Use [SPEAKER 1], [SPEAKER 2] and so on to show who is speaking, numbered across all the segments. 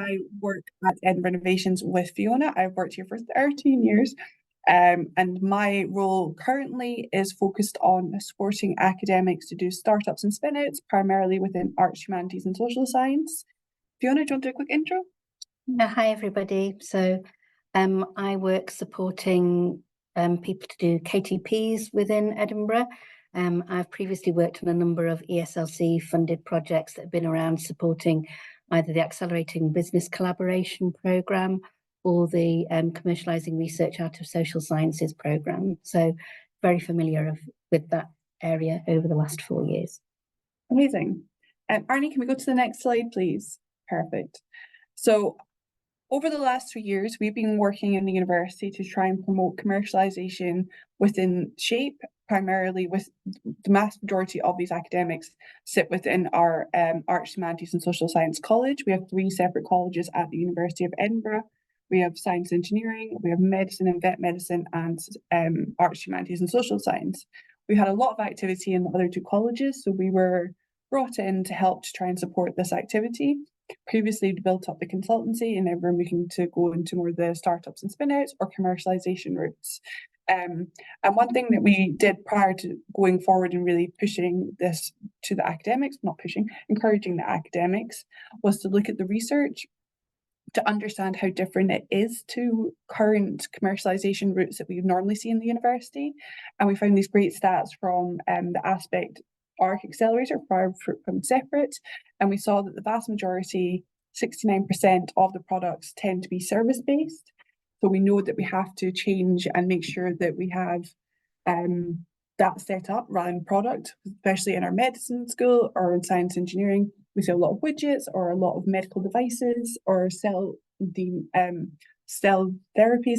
[SPEAKER 1] I work at Edinburgh Innovations with Fiona. I've worked here for 13 years. And my role currently is focused on supporting academics to do startups and spin-outs, primarily within arts, humanities and social science. Fiona, do you want to do a quick intro?
[SPEAKER 2] Hi everybody. So I work supporting people to do KTPs within Edinburgh. I've previously worked on a number of ESLC funded projects that have been around supporting either the Accelerating Business Collaboration Programme or the Commercialising Research Out of Social Sciences Programme. So very familiar with that area over the last 4 years.
[SPEAKER 1] Amazing. Arnie, can we go to the next slide, please? Perfect. So over the last 3 years, we've been working in the university to try and promote commercialisation within SHAPE, primarily with the vast majority of these academics sit within our Arts, Humanities and Social Science College. We have 3 separate colleges at the University of Edinburgh. We have Science Engineering, we have Medicine and Vet Medicine, and Arts, Humanities and Social Science. We had a lot of activity in the other 2 colleges, so we were brought in to help to try and support this activity. Previously, we built up the consultancy and then we're looking to go into more of the startups and spin-outs or commercialisation routes. And one thing that we did prior to going forward and really pushing this to the academics, encouraging the academics, was to look at the research to understand how different it is to current commercialisation routes that we normally see in the university. And we found these great stats from the Aspect ARC Accelerator from Separate, and we saw that the vast majority, 69% of the products tend to be service-based. So we know that we have to change and make sure that we have that set up rather than product, especially in our medicine school or in science engineering. We see a lot of widgets or a lot of medical devices or cell therapies,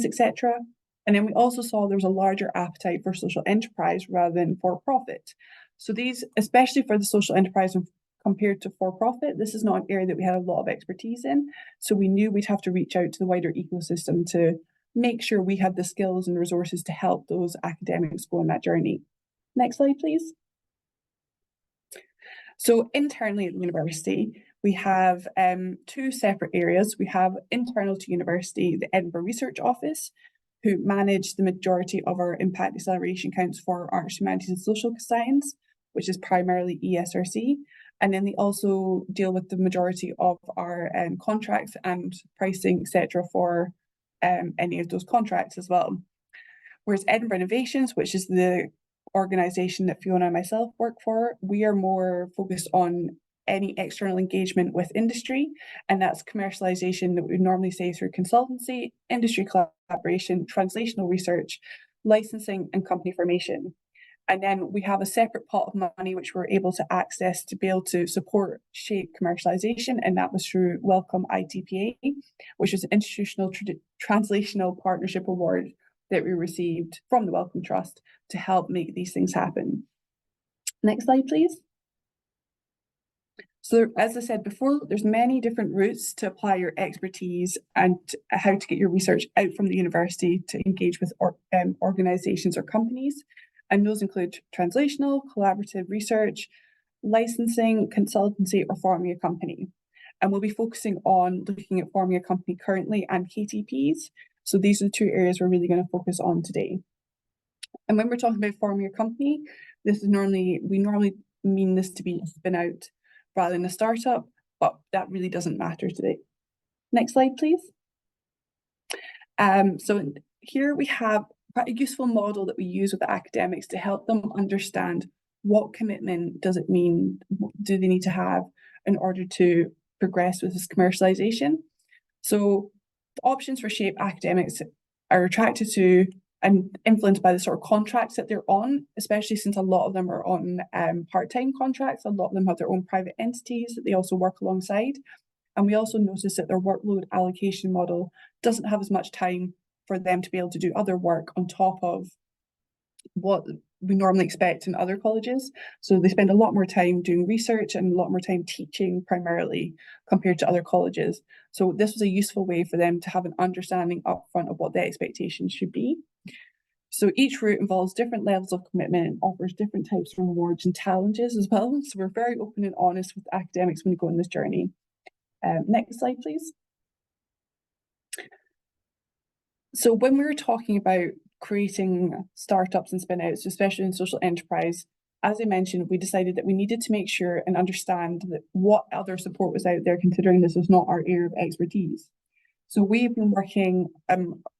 [SPEAKER 1] etc. And then we also saw there was a larger appetite for social enterprise rather than for profit. So these, especially for the social enterprise compared to for-profit, this is not an area that we had a lot of expertise in. So we knew we'd have to reach out to the wider ecosystem to make sure we had the skills and resources to help those academics go on that journey. Next slide, please. So internally at the university, we have 2 separate areas. We have internal to university, the Edinburgh Research Office, who manage the majority of our impact acceleration counts for arts, humanities and social science, which is primarily ESRC. And then they also deal with the majority of our contracts and pricing, etc., for any of those contracts as well. Whereas Edinburgh Innovations, which is the organisation that Fiona and myself work for, we are more focused on any external engagement with industry, and that's commercialisation that we normally say through consultancy, industry collaboration, translational research, licensing and company formation. And then we have a separate pot of money which we're able to access to be able to support SHAPE commercialisation, and that was through Wellcome ITPA, which is an institutional translational partnership award that we received from the Wellcome Trust to help make these things happen. Next slide, please. So as I said before, there's many different routes to apply your expertise and how to get your research out from the university to engage with organisations or companies. And those include translational, collaborative research, licensing, consultancy, or forming a company. And we'll be focusing on looking at forming a company currently and KTPs. So these are the 2 areas we're really going to focus on today. And when we're talking about forming a company, we normally mean this to be a spin out rather than a startup, but that really doesn't matter today. Next slide, please. So here we have quite a useful model that we use with the academics to help them understand what commitment does it mean, do they need to have in order to progress with this commercialisation. So the options for SHAPE academics are attracted to and influenced by the sort of contracts that they're on, especially since a lot of them are on part-time contracts. A lot of them have their own private entities that they also work alongside. And we also notice that their workload allocation model doesn't have as much time for them to be able to do other work on top of what we normally expect in other colleges. So they spend a lot more time doing research and a lot more time teaching primarily compared to other colleges. So this was a useful way for them to have an understanding upfront of what their expectations should be. So each route involves different levels of commitment and offers different types of rewards and challenges as well. So we're very open and honest with academics when we go on this journey. Next slide, please. So when we were talking about creating startups and spin-outs, especially in social enterprise, as I mentioned, we decided that we needed to make sure and understand that what other support was out there, considering this was not our area of expertise. So we've been working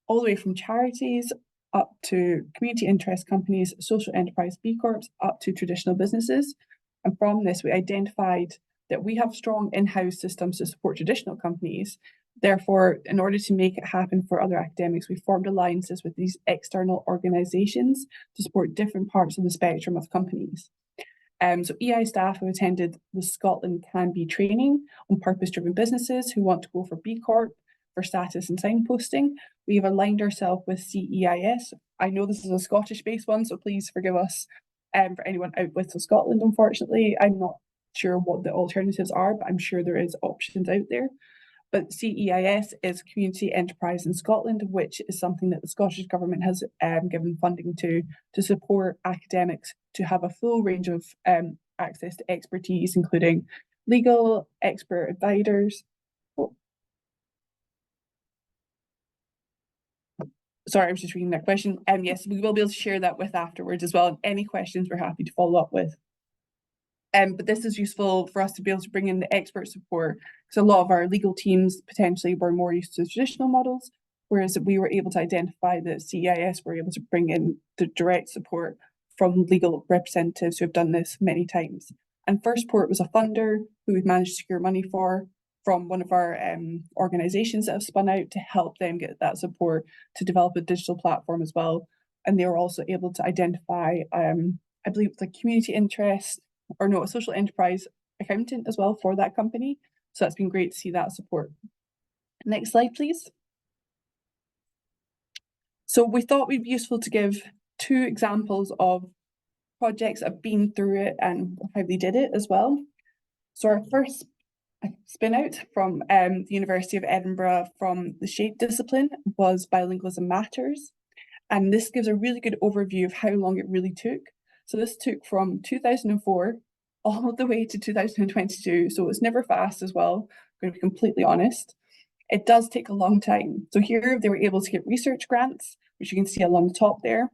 [SPEAKER 1] all the way from charities up to community interest companies, social enterprise B Corps, up to traditional businesses. And from this, we identified that we have strong in-house systems to support traditional companies. Therefore, in order to make it happen for other academics, we formed alliances with these external organisations to support different parts of the spectrum of companies. So EI staff have attended the Scotland Can Be training on purpose-driven businesses who want to go for B Corp, for status and signposting. We have aligned ourselves with CEIS. I know this is a Scottish-based one, so please forgive us for anyone out with Scotland, unfortunately. I'm not sure what the alternatives are, but I'm sure there is options out there. But CEIS is Community Enterprise in Scotland, which is something that the Scottish Government has given funding to support academics to have a full range of access to expertise, including legal, expert advisors. Oh. Sorry, I was just reading that question. Yes, we will be able to share that with afterwards as well. And any questions, we're happy to follow up with. But this is useful for us to be able to bring in the expert support, because a lot of our legal teams potentially were more used to traditional models, whereas we were able to identify that CEIS were able to bring in the direct support from legal representatives who have done this many times. And First Port was a funder who we've managed to secure money from one of our organisations that have spun out to help them get that support to develop a digital platform as well. And they were also able to identify, I believe, the community interest, or no, a social enterprise accountant as well for that company. So that's been great to see that support. Next slide, please. So we thought it would be useful to give 2 examples of projects that have been through it and how they did it as well. So our first spin out from the University of Edinburgh from the SHAPE discipline was Bilingualism Matters. And this gives a really good overview of how long it really took. So this took from 2004 all the way to 2022. So it's never fast as well, I'm going to be completely honest. It does take a long time. So here they were able to get research grants, which you can see along the top there,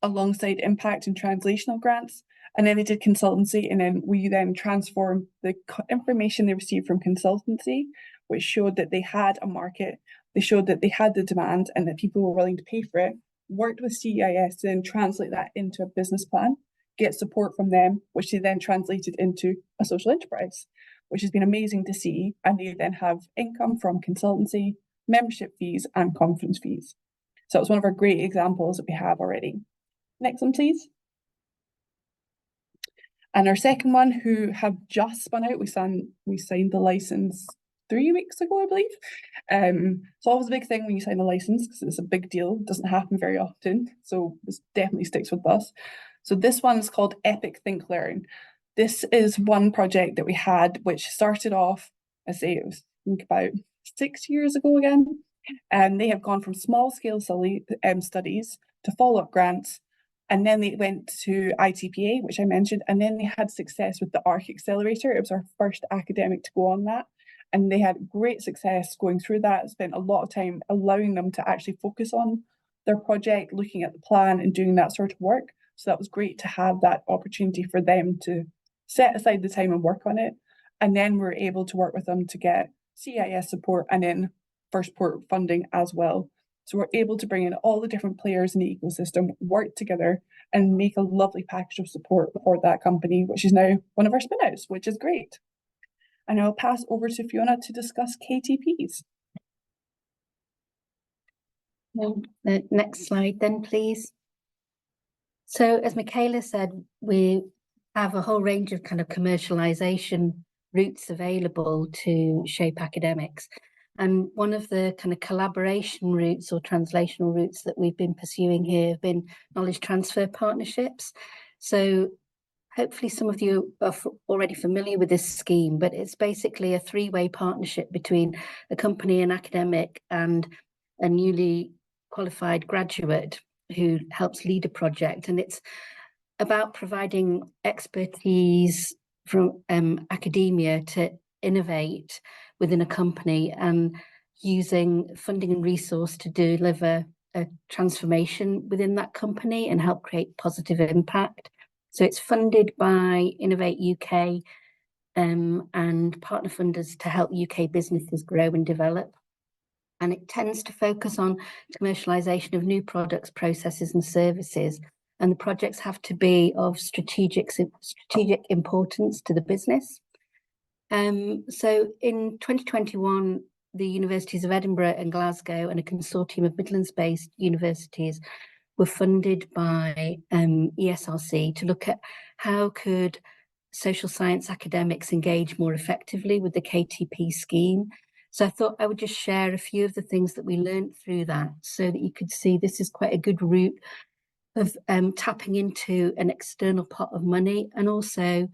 [SPEAKER 1] alongside impact and translational grants. And then they did consultancy, and then we then transformed the information they received from consultancy, which showed that they had a market, they showed that they had the demand and that people were willing to pay for it, worked with CEIS to then translate that into a business plan, get support from them, which they then translated into a social enterprise, which has been amazing to see. And they then have income from consultancy, membership fees, and conference fees. So it's one of our great examples that we have already. Next one, please. And our second one, who have just spun out, we signed the license 3 weeks ago, I believe. It's always a big thing when you sign a license, because it's a big deal. It doesn't happen very often. So this definitely sticks with us. So this one is called Epic Think Learn. This is one project that we had, which started off, I think about 6 years ago again. And they have gone from small scale studies to follow-up grants. And then they went to ITPA, which I mentioned, and then they had success with the ARC Accelerator. It was our first academic to go on that. And they had great success going through that, spent a lot of time allowing them to actually focus on their project, looking at the plan and doing that sort of work. So that was great to have that opportunity for them to set aside the time and work on it. And then we're able to work with them to get CIS support and then First Port funding as well. So we're able to bring in all the different players in the ecosystem, work together and make a lovely package of support for that company, which is now one of our spin-outs, which is great. And I'll pass over to Fiona to discuss KTPs.
[SPEAKER 2] The next slide then, please. So as Michaela said, we have a whole range of kind of commercialization routes available to shape academics. And one of the kind of collaboration routes or translational routes that we've been pursuing here have been knowledge transfer partnerships. So hopefully some of you are already familiar with this scheme, but it's basically a 3-way partnership between a company, an academic, and a newly qualified graduate who helps lead a project. And it's about providing expertise from academia to innovate within a company and using funding and resource to deliver a transformation within that company and help create positive impact. So it's funded by Innovate UK and partner funders to help UK businesses grow and develop. And it tends to focus on commercialisation of new products, processes and services. And the projects have to be of strategic importance to the business. So in 2021, the Universities of Edinburgh and Glasgow and a consortium of Midlands-based universities were funded by ESRC to look at how could social science academics engage more effectively with the KTP scheme. So I thought I would just share a few of the things that we learned through that so that you could see this is quite a good route of tapping into an external pot of money and also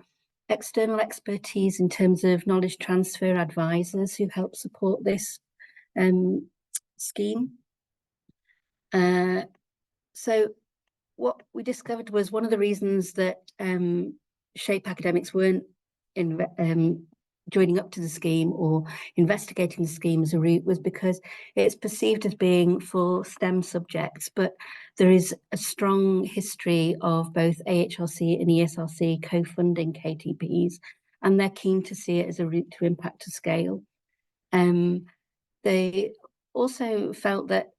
[SPEAKER 2] external expertise in terms of knowledge transfer advisors who help support this scheme. So what we discovered was one of the reasons that SHAPE academics weren't joining up to the scheme or investigating the scheme as a route was because it's perceived as being for STEM subjects, but there is a strong history of both AHRC and ESRC co-funding KTPs, and they're keen to see it as a route to impact to scale. They also felt that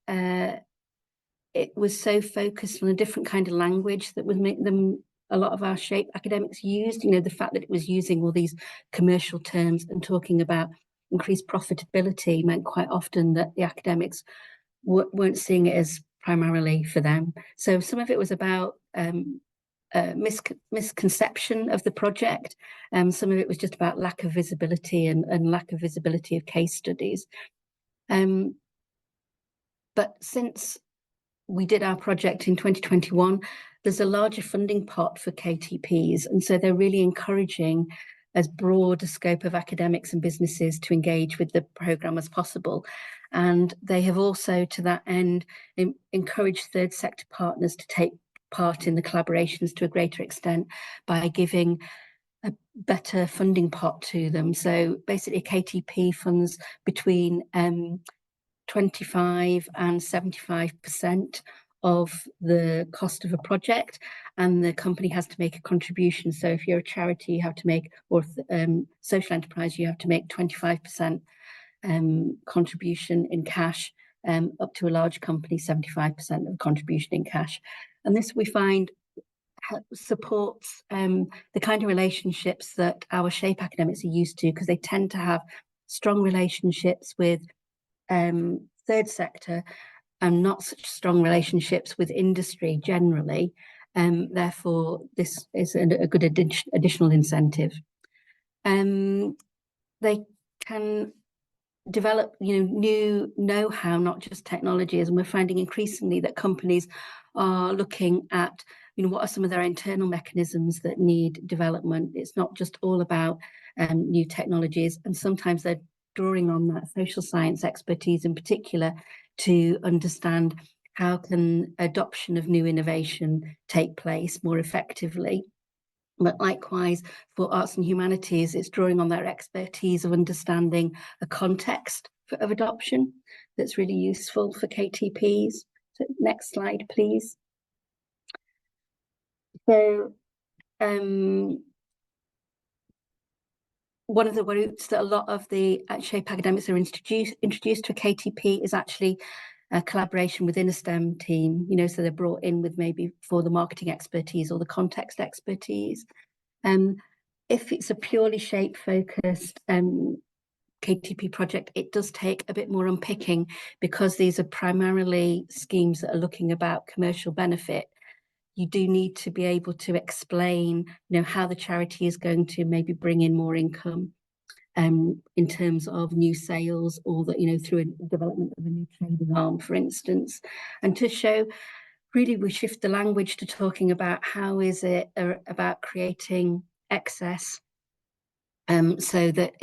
[SPEAKER 2] it was so focused on a different kind of language that would make them a lot of our SHAPE academics used, the fact that it was using all these commercial terms and talking about increased profitability meant quite often that the academics weren't seeing it as primarily for them. So some of it was about misconception of the project. Some of it was just about lack of visibility and lack of visibility of case studies. But since we did our project in 2021, there's a larger funding pot for KTPs. And so they're really encouraging as broad a scope of academics and businesses to engage with the programme as possible. And they have also, to that end, encouraged third sector partners to take part in the collaborations to a greater extent by giving a better funding pot to them. So basically KTP funds between 25 and 75% of the cost of a project, and the company has to make a contribution. So if you're a charity, you have to make, or social enterprise, you have to make 25% contribution in cash, up to a large company, 75% of contribution in cash. And this we find supports the kind of relationships that our SHAPE academics are used to, because they tend to have strong relationships with third sector and not such strong relationships with industry generally. Therefore, this is a good additional incentive. They can develop new know-how, not just technologies, and we're finding increasingly that companies are looking at what are some of their internal mechanisms that need development. It's not just all about new technologies, and sometimes they're drawing on that social science expertise in particular to understand how can adoption of new innovation take place more effectively. But likewise, for arts and humanities, it's drawing on their expertise of understanding a context of adoption that's really useful for KTPs. So next slide, please. So one of the routes that a lot of the SHAPE academics are introduced to a KTP is actually a collaboration within a STEM team, so they're brought in with maybe for the marketing expertise or the context expertise. If it's a purely SHAPE focused KTP project, it does take a bit more unpicking, because these are primarily schemes that are looking about commercial benefit. You do need to be able to explain, how the charity is going to maybe bring in more income in terms of new sales, or that, through a development of a new trading arm, for instance. And to show, really, we shift the language to talking about how is it about creating excess, so that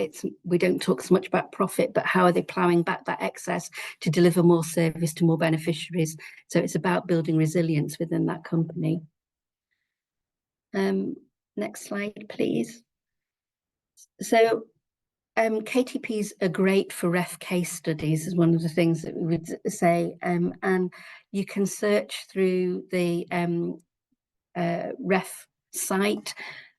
[SPEAKER 2] we don't talk so much about profit, but how are they ploughing back that excess to deliver more service to more beneficiaries. So it's about building resilience within that company. Next slide, please. So KTPs are great for ref case studies, is one of the things that we would say, and you can search through the ref site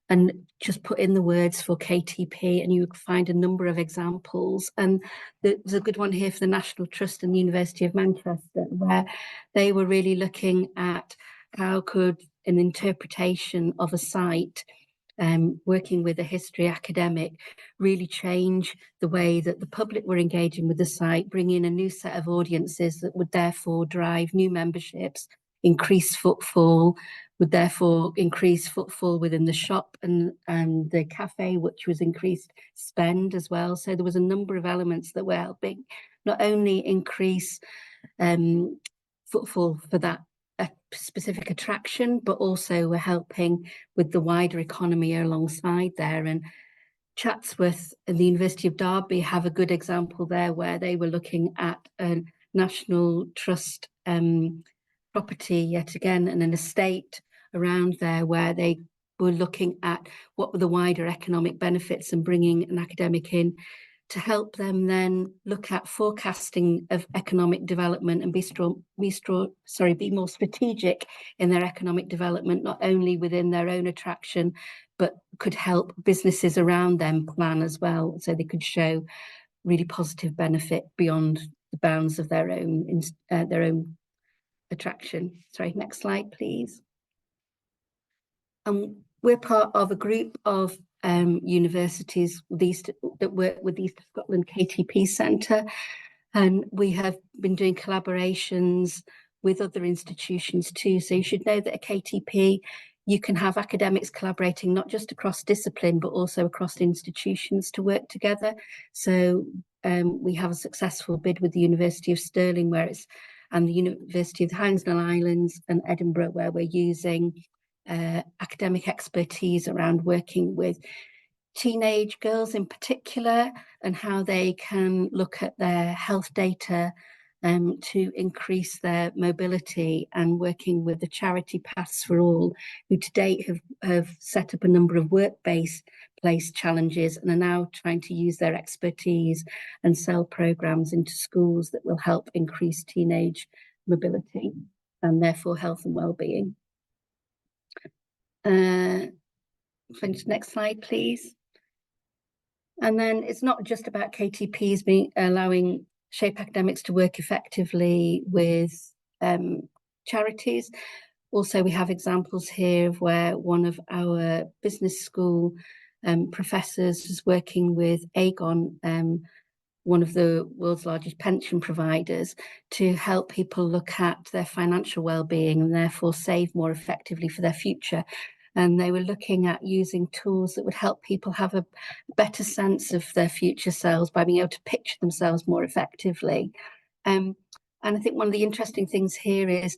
[SPEAKER 2] and just put in the words for KTP, and you would find a number of examples. And there's a good one here for the National Trust and the University of Manchester, where they were really looking at how could an interpretation of a site, working with a history academic, really change the way that the public were engaging with the site, bring in a new set of audiences that would therefore drive new memberships, increase footfall, would therefore increase footfall within the shop and the cafe, which was increased spend as well. So there was a number of elements that were helping not only increase footfall for that specific attraction, but also were helping with the wider economy alongside there. And Chatsworth and the University of Derby have a good example there, where they were looking at a National Trust property yet again, and an estate around there, where they were looking at what were the wider economic benefits and bringing an academic in to help them then look at forecasting of economic development and be more strategic in their economic development, not only within their own attraction, but could help businesses around them plan as well, so they could show really positive benefit beyond the bounds of their own attraction. Sorry, next slide, please. We're part of a group of universities that work with the East of Scotland KTP Centre, and we have been doing collaborations with other institutions too. So you should know that a KTP, you can have academics collaborating not just across discipline, but also across institutions to work together. So we have a successful bid with the University of Stirling, and the University of the Highlands Islands and Edinburgh, where we're using academic expertise around working with teenage girls in particular, and how they can look at their health data to increase their mobility, and working with the charity Paths for All, who to date have set up a number of work-based place challenges and are now trying to use their expertise and sell programs into schools that will help increase teenage mobility and therefore health and well-being. Next slide, please. And then it's not just about KTPs allowing Shape academics to work effectively with charities. Also, we have examples here of where one of our business school professors is working with Aegon, one of the world's largest pension providers, to help people look at their financial well-being and therefore save more effectively for their future. And they were looking at using tools that would help people have a better sense of their future selves by being able to picture themselves more effectively. And I think one of the interesting things here is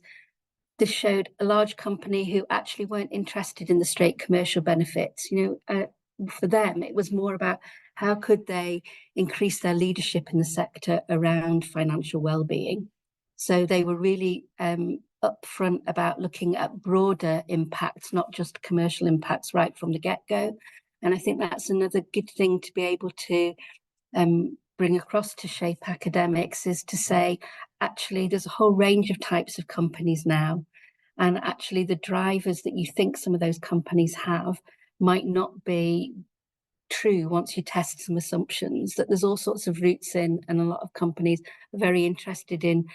[SPEAKER 2] this showed a large company who actually weren't interested in the straight commercial benefits. For them, it was more about how could they increase their leadership in the sector around financial well-being. So they were really upfront about looking at broader impacts, not just commercial impacts right from the get-go. And I think that's another good thing to be able to bring across to Shape academics, is to say, actually, there's a whole range of types of companies now. And actually, the drivers that you think some of those companies have might not be true once you test some assumptions, that there's all sorts of roots in, and a lot of companies are very interested in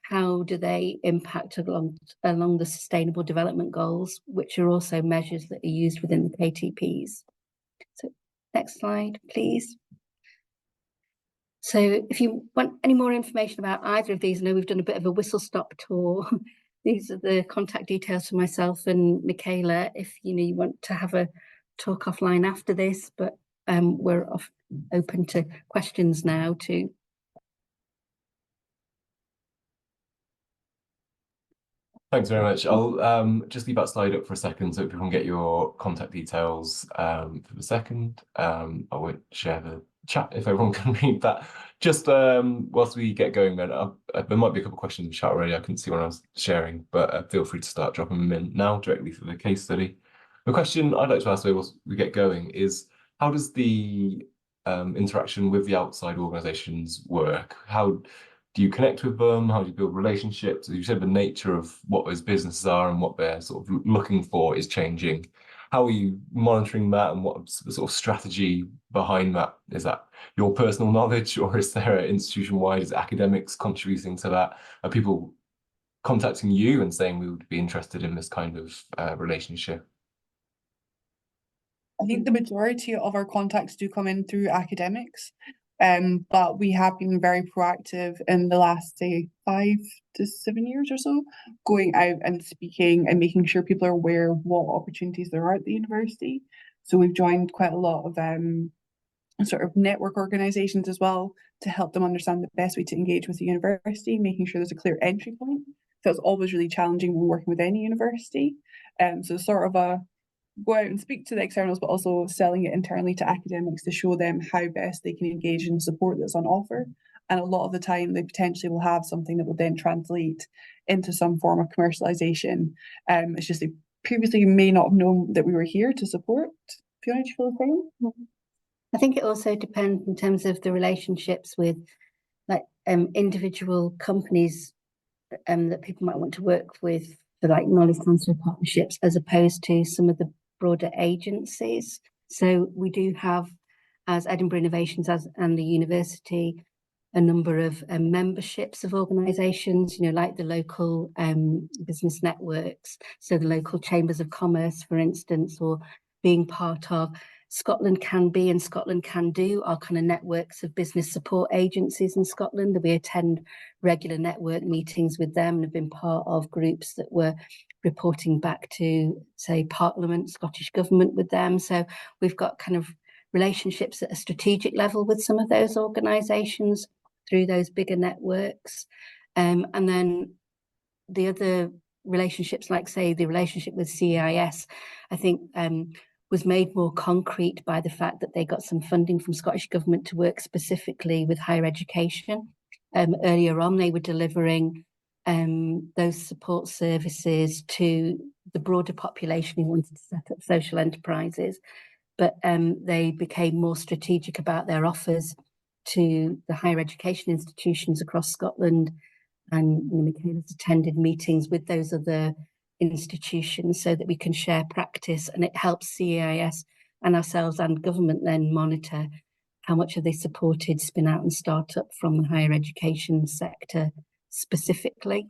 [SPEAKER 2] how do they impact along the Sustainable Development Goals, which are also measures that are used within the KTPs. So next slide, please. So if you want any more information about either of these, I know we've done a bit of a whistle-stop tour. These are the contact details for myself and Michaela if you want to have a talk offline after this, but we're open to questions now too.
[SPEAKER 3] Thanks very much. I'll just leave that slide up for a second so people can get your contact details for the second. I won't share the chat if everyone can read that. Just whilst we get going, then there might be a couple of questions in the chat already. I couldn't see when I was sharing, but feel free to start dropping them in now directly for the case study. The question I'd like to ask whilst we get going is, how does the interaction with the outside organisations work? How do you connect with them? How do you build relationships? As you said, the nature of what those businesses are and what they're sort of looking for is changing. How are you monitoring that, and what's the sort of strategy behind that? Is that your personal knowledge, or is there an institution-wide? Is academics contributing to that? Are people contacting you and saying we would be interested in this kind of relationship?
[SPEAKER 1] I think the majority of our contacts do come in through academics, but we have been very proactive in the last, say, 5 to 7 years or so, going out and speaking and making sure people are aware of what opportunities there are at the university. So we've joined quite a lot of sort of network organisations as well to help them understand the best way to engage with the university, making sure there's a clear entry point. So it's always really challenging when working with any university. So sort of a go out and speak to the externals, but also selling it internally to academics to show them how best they can engage in support that's on offer. And a lot of the time, they potentially will have something that will then translate into some form of commercialization. It's just they previously may not have known that we were here to support. Fiona, do you feel the same?
[SPEAKER 2] I think it also depends in terms of the relationships with like individual companies that people might want to work with for like knowledge transfer partnerships, as opposed to some of the broader agencies. So we do have, as Edinburgh Innovations and the university, a number of memberships of organisations, you know, like the local business networks, so the local chambers of commerce, for instance, or being part of Scotland Can Be and Scotland Can Do are kind of networks of business support agencies in Scotland. We attend regular network meetings with them and have been part of groups that were reporting back to, say, Parliament, Scottish Government with them. So we've got kind of relationships at a strategic level with some of those organisations through those bigger networks. And then the other relationships, like, say, the relationship with CEIS, I think was made more concrete by the fact that they got some funding from Scottish Government to work specifically with higher education. Earlier on, they were delivering those support services to the broader population who wanted to set up social enterprises, but they became more strategic about their offers to the higher education institutions across Scotland. And Michaela's attended meetings with those other institutions so that we can share practice, and it helps CEIS and ourselves and government then monitor how much have they supported spin out and start up from the higher education sector specifically.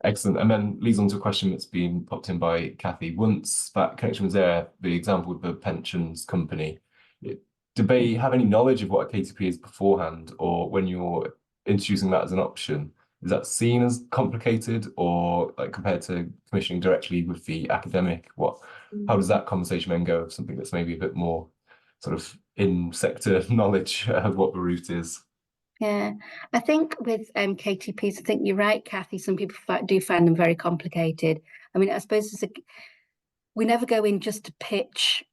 [SPEAKER 3] Excellent. And then leads on to a question that's been popped in by Kathy. Once that connection was there, the example with the pensions company, did they have any knowledge of what a KTP is beforehand, or when you're introducing that as an option, is that seen as complicated, or like compared to commissioning directly with the academic? How does that conversation then go of something that's maybe a bit more sort of in sector knowledge of what the route is?
[SPEAKER 2] Yeah, I think with KTPs, I think you're right, Kathy. Some people do find them very complicated. I mean, I suppose we never go in just to pitch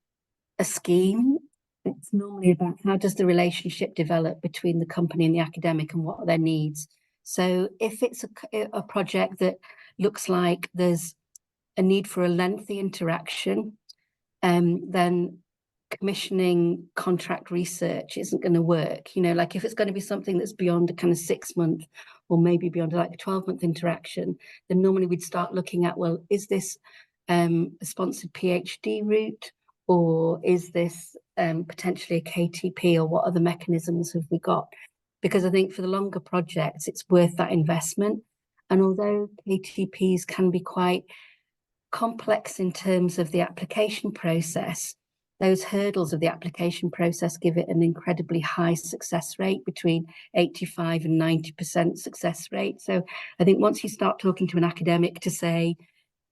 [SPEAKER 2] a scheme. It's normally about how does the relationship develop between the company and the academic and what are their needs. So if it's a project that looks like there's a need for a lengthy interaction, then commissioning contract research isn't going to work. You know, like if it's going to be something that's beyond a kind of 6 month or maybe beyond like a 12-month interaction, then normally we'd start looking at, well, is this a sponsored PhD route, or is this potentially a KTP, or what other mechanisms have we got? Because I think for the longer projects, it's worth that investment. And although KTPs can be quite complex in terms of the application process, those hurdles of the application process give it an incredibly high success rate, between 85 and 90% success rate. So I think once you start talking to an academic to say,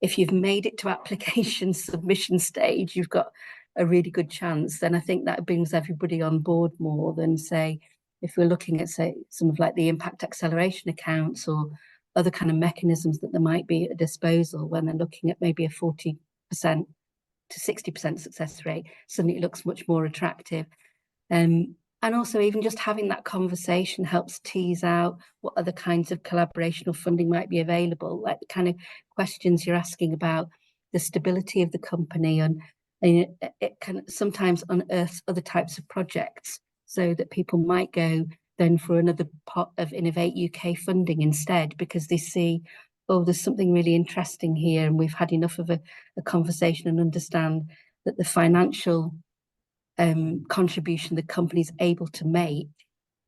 [SPEAKER 2] if you've made it to application submission stage, you've got a really good chance, then I think that brings everybody on board more than, say, if we're looking at, say, some of like the impact acceleration accounts or other kind of mechanisms that there might be at disposal when they're looking at maybe a 40% to 60% success rate. Suddenly it looks much more attractive. And also even just having that conversation helps tease out what other kinds of collaboration or funding might be available, like the kind of questions you're asking about the stability of the company and And it can sometimes unearth other types of projects, so that people might go then for another pot of Innovate UK funding instead, because they see, oh, there's something really interesting here, and we've had enough of a conversation and understand that the financial contribution the company's able to make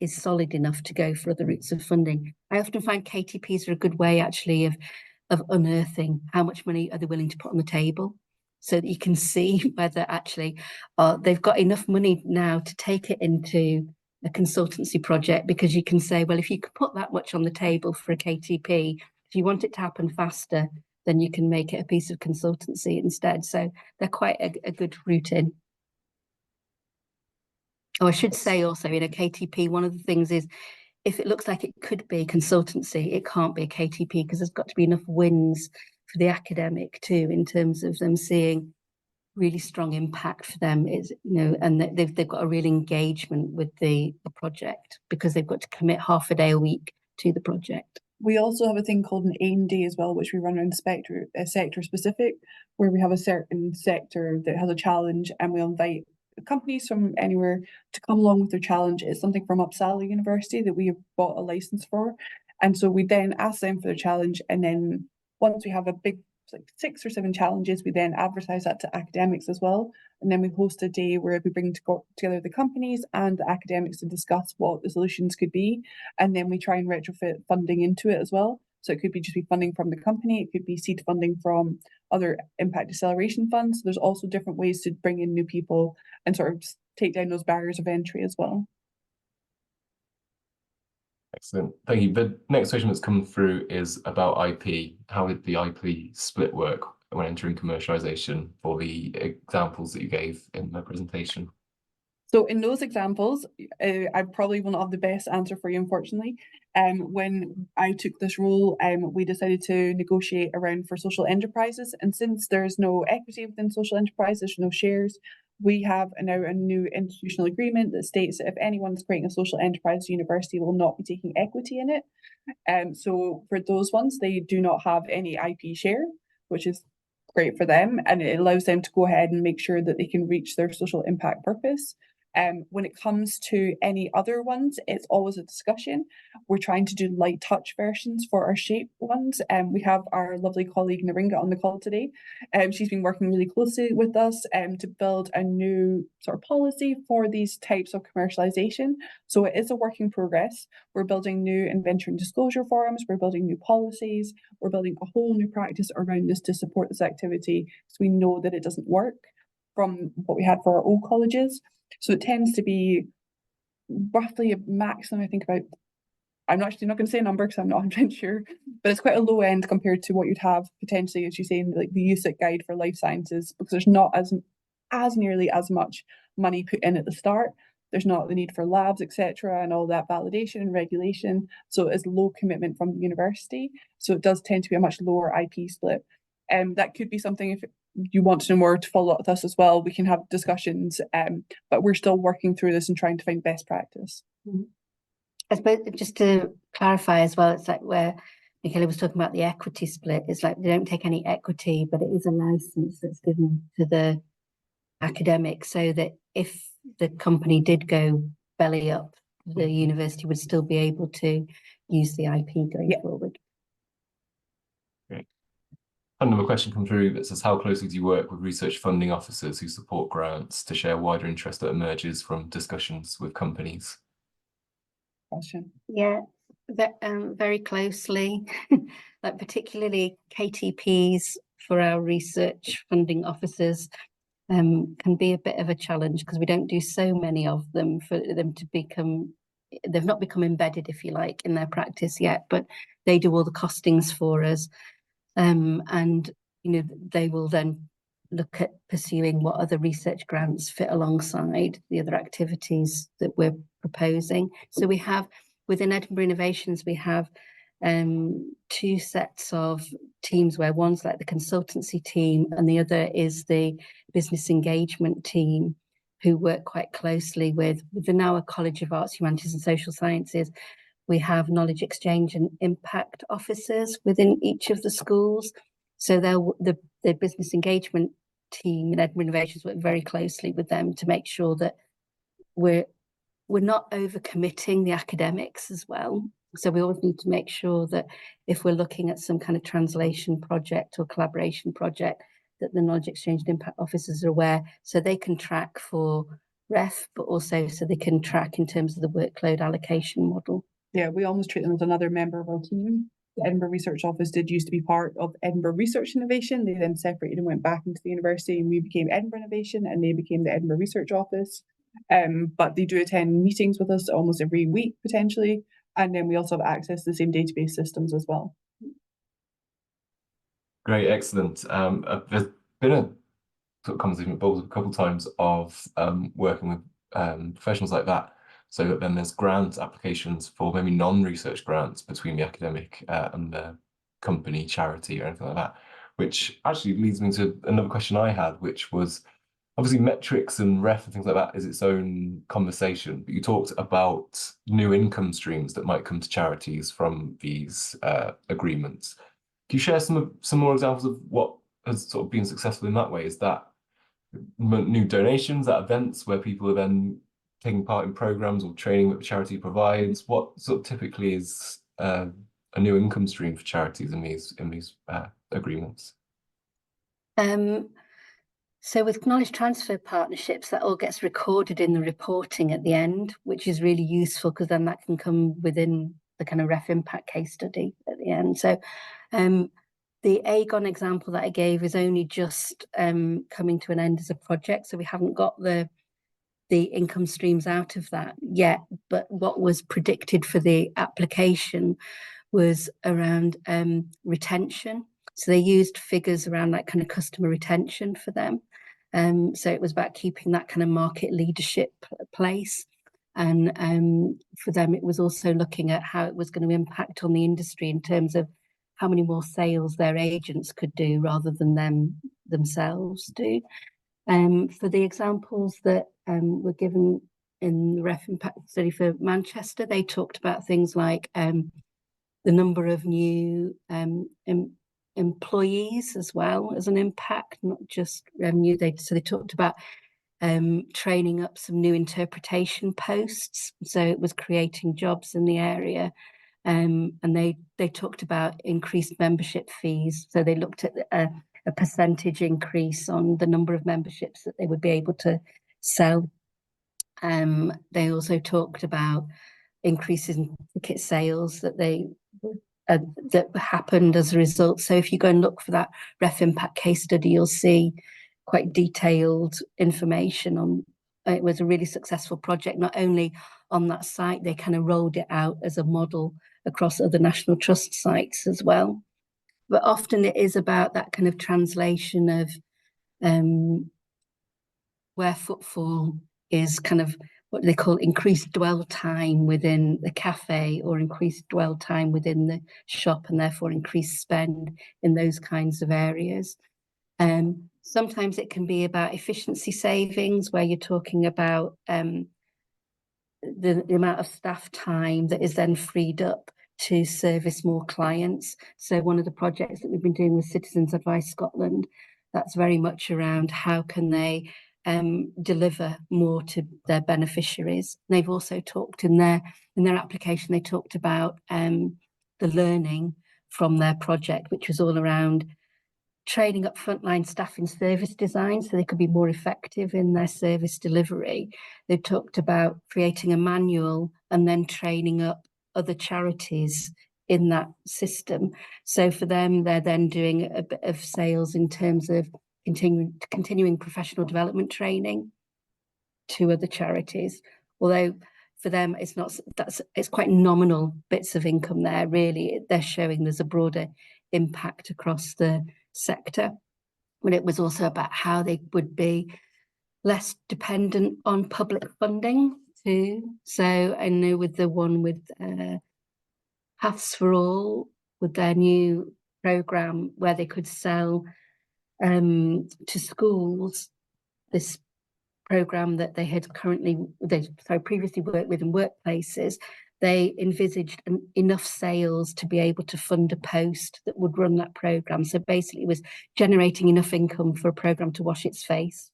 [SPEAKER 2] is solid enough to go for other routes of funding. I often find KTPs are a good way actually of unearthing how much money are they willing to put on the table, so that you can see whether actually they've got enough money now to take it into a consultancy project, because you can say, well, if you could put that much on the table for a KTP, if you want it to happen faster, then you can make it a piece of consultancy instead. So they're quite a good route in. Oh, I should say also, in a KTP, one of the things is, if it looks like it could be consultancy, it can't be a KTP, because there's got to be enough wins for the academic too, in terms of them seeing really strong impact for them, is, you know, and they've got a real engagement with the project, because they've got to commit half a day a week to the project.
[SPEAKER 1] We also have a thing called an AIM Day as well, which we run around sector specific, where we have a certain sector that has a challenge, and we'll invite companies from anywhere to come along with their challenge. It's something from Uppsala University that we have bought a license for, and so we then ask them for their challenge, and then once we have a big, like 6 or 7 challenges, we then advertise that to academics as well, and then we host a day where we bring together the companies and the academics to discuss what the solutions could be, and then we try and retrofit funding into it as well. So it could be just be funding from the company, it could be seed funding from other impact acceleration funds. There's also different ways to bring in new people and sort of take down those barriers of entry as well.
[SPEAKER 3] Excellent, thank you. The next question that's come through is about IP. How did the IP split work when entering commercialization for the examples that you gave in the presentation?
[SPEAKER 1] So in those examples, I probably will not have the best answer for you, unfortunately. When I took this role, we decided to negotiate around for social enterprises. And since there's no equity within social enterprises, there's no shares, we have now a new institutional agreement that states that if anyone's creating a social enterprise, the university will not be taking equity in it. So for those ones, they do not have any IP share, which is great for them. And it allows them to go ahead and make sure that they can reach their social impact purpose. When it comes to any other ones, it's always a discussion. We're trying to do light touch versions for our shape ones. We have our lovely colleague Naringa on the call today. She's been working really closely with us to build a new sort of policy for these types of commercialization. So it is a work in progress. We're building new inventor and disclosure forums, we're building new policies, we're building a whole new practice around this to support this activity, because we know that it doesn't work from what we had for our old colleges. So it tends to be roughly a maximum, I think about, I'm actually not going to say a number because I'm not 100% sure, but it's quite a low end compared to what you'd have potentially, as you say, in like the USIC guide for life sciences, because there's not as nearly as much money put in at the start. There's not the need for labs, etc., and all that validation and regulation. So it's low commitment from the university. So it does tend to be a much lower IP split. That could be something, if you want to know more, to follow up with us as well, we can have discussions, but we're still working through this and trying to find best practice.
[SPEAKER 2] I suppose just to clarify as well, it's like where Michaela was talking about the equity split, it's like they don't take any equity, but it is a license that's given to the academic, so that if the company did go belly up, the university would still be able to use the IP going forward.
[SPEAKER 3] Great. Another question come through that says, how closely do you work with research funding officers who support grants to share wider interest that emerges from discussions with companies?
[SPEAKER 1] Question.
[SPEAKER 2] Yeah, very closely, like particularly KTPs for our research funding officers can be a bit of a challenge, because we don't do so many of them for them to become, they've not become embedded, if you like, in their practice yet, but they do all the costings for us. And you know, they will then look at pursuing what other research grants fit alongside the other activities that we're proposing. So we have, within Edinburgh Innovations, we have 2 sets of teams, where one's like the consultancy team and the other is the business engagement team, who work quite closely with the now College of Arts, Humanities and Social Sciences. We have knowledge exchange and impact officers within each of the schools. So the business engagement team in Edinburgh Innovations work very closely with them to make sure that we're not overcommitting the academics as well. So we always need to make sure that if we're looking at some kind of translation project or collaboration project, that the knowledge exchange and impact officers are aware, so they can track for REF, but also so they can track in terms of the workload allocation model.
[SPEAKER 1] Yeah, we almost treat them as another member of our team. The Edinburgh Research Office did used to be part of Edinburgh Research Innovation. They then separated and went back into the university, and we became Edinburgh Innovation, and they became the Edinburgh Research Office. But they do attend meetings with us almost every week, potentially. And then we also have access to the same database systems as well.
[SPEAKER 3] Great, excellent. There's been a sort of conversation with Bulbs a couple of times of working with professionals like that, so that then there's grant applications for maybe non-research grants between the academic and the company, charity, or anything like that, which actually leads me to another question I had, which was obviously metrics and REF and things like that is its own conversation, but you talked about new income streams that might come to charities from these agreements. Can you share some more examples of what has sort of been successful in that way? Is that new donations at events where people are then taking part in programs or training that the charity provides? What sort of typically is a new income stream for charities in these agreements?
[SPEAKER 2] So with knowledge transfer partnerships, that all gets recorded in the reporting at the end, which is really useful because then that can come within the kind of REF impact case study at the end. So the Aegon example that I gave is only just coming to an end as a project. So we haven't got the income streams out of that yet. But what was predicted for the application was around retention. So they used figures around that kind of customer retention for them. So it was about keeping that kind of market leadership place. And for them, it was also looking at how it was going to impact on the industry in terms of how many more sales their agents could do rather than them themselves do. For the examples that were given in the REF impact study for Manchester, they talked about things like the number of new employees as well as an impact, not just revenue. So they talked about training up some new interpretation posts. So it was creating jobs in the area. And they talked about increased membership fees. So they looked at a percentage increase on the number of memberships that they would be able to sell. They also talked about increases in ticket sales that happened as a result. So if you go and look for that REF impact case study, you'll see quite detailed information on it. Was a really successful project, not only on that site, they kind of rolled it out as a model across other National Trust sites as well. But often it is about that kind of translation of where footfall is kind of what they call increased dwell time within the cafe or increased dwell time within the shop, and therefore increased spend in those kinds of areas. Sometimes it can be about efficiency savings, where you're talking about the amount of staff time that is then freed up to service more clients. So one of the projects that we've been doing with Citizens Advice Scotland, that's very much around how can they deliver more to their beneficiaries. They've also talked in their application, they talked about the learning from their project, which was all around training up frontline staff in service design so they could be more effective in their service delivery. They talked about creating a manual and then training up other charities in that system. So for them, they're then doing a bit of sales in terms of continuing professional development training to other charities. Although for them, it's quite nominal bits of income there, really. They're showing there's a broader impact across the sector. But it was also about how they would be less dependent on public funding too. So I know with the one with Paths for All, with their new programme where they could sell to schools this programme that they had previously worked with in workplaces, they envisaged enough sales to be able to fund a post that would run that programme. So basically it was generating enough income for a programme to wash its face.